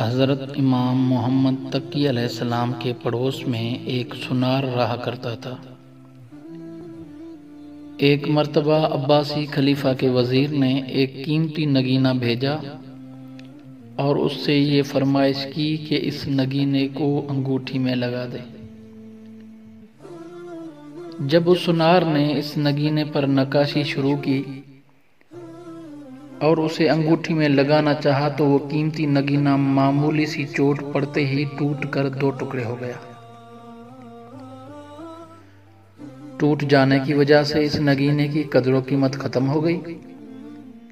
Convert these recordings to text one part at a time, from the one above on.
حضرت امام محمد تقی علیہ السلام کے پڑوس میں ایک سنار رہا کرتا تھا۔ ایک مرتبہ عباسی خلیفہ کے وزیر نے ایک قیمتی نگینہ بھیجا اور اس سے یہ فرمائش کی کہ اس نگینے کو انگوٹھی میں لگا دے۔ جب اس سنار نے اس نگینے پر نقاشی شروع کی اور اسے انگوٹھی میں لگانا چاہا تو وہ قیمتی نگینہ معمولی سی چوٹ پڑتے ہی ٹوٹ کر دو ٹکڑے ہو گیا۔ ٹوٹ جانے کی وجہ سے اس نگینے کی قدر و قیمت ختم ہو گئی،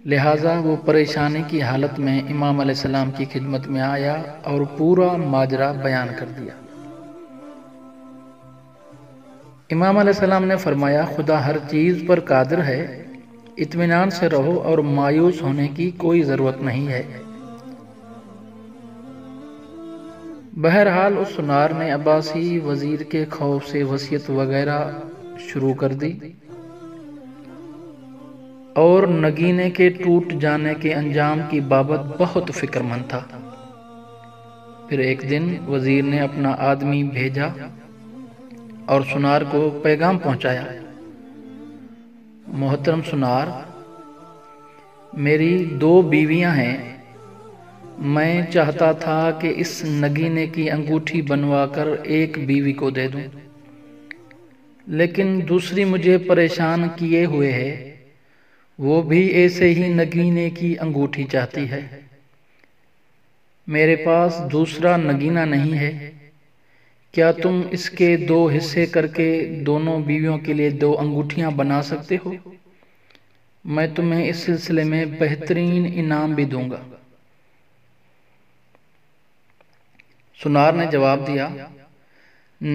لہٰذا وہ پریشانی کی حالت میں امام علیہ السلام کی خدمت میں آیا اور پورا ماجرا بیان کر دیا۔ امام علیہ السلام نے فرمایا، خدا ہر چیز پر قادر ہے، اطمینان سے رہو اور مایوس ہونے کی کوئی ضرورت نہیں ہے۔ بہرحال اس سنار نے عباسی وزیر کے خوف سے وصیت وغیرہ شروع کر دی اور نگینے کے ٹوٹ جانے کے انجام کی بابت بہت فکر مند تھا۔ پھر ایک دن وزیر نے اپنا آدمی بھیجا اور سنار کو پیغام پہنچایا، محترم سنار، میری 2 بیویاں ہیں، میں چاہتا تھا کہ اس نگینے کی انگوٹھی بنوا کر ایک بیوی کو دے دوں، لیکن دوسری مجھے پریشان کیے ہوئے ہے، وہ بھی ایسے ہی نگینے کی انگوٹھی چاہتی ہے۔ میرے پاس دوسرا نگینہ نہیں ہے، کیا تم اس کے 2 حصے کر کے دونوں بیویوں کے لیے 2 انگوٹھیاں بنا سکتے ہو؟ میں تمہیں اس سلسلے میں بہترین انعام بھی دوں گا۔ سنار نے جواب دیا،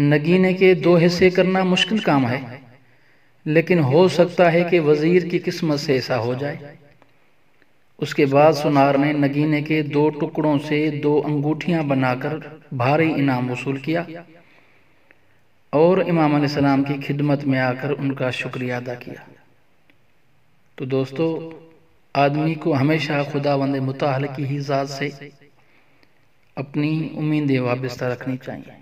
نگینے کے 2 حصے کرنا مشکل کام ہے، لیکن ہو سکتا ہے کہ وزیر کی قسمت سے ایسا ہو جائے۔ اس کے بعد سنار نے نگینے کے 2 ٹکڑوں سے 2 انگوٹھیاں بنا کر بھاری انعام وصول کیا اور امام علیہ السلام کی خدمت میں آ کر ان کا شکریہ ادا کیا۔ تو دوستو، آدمی کو ہمیشہ خداوند متعال کی ہی ذات سے اپنی امیدیں وابستہ رکھنی چاہیے۔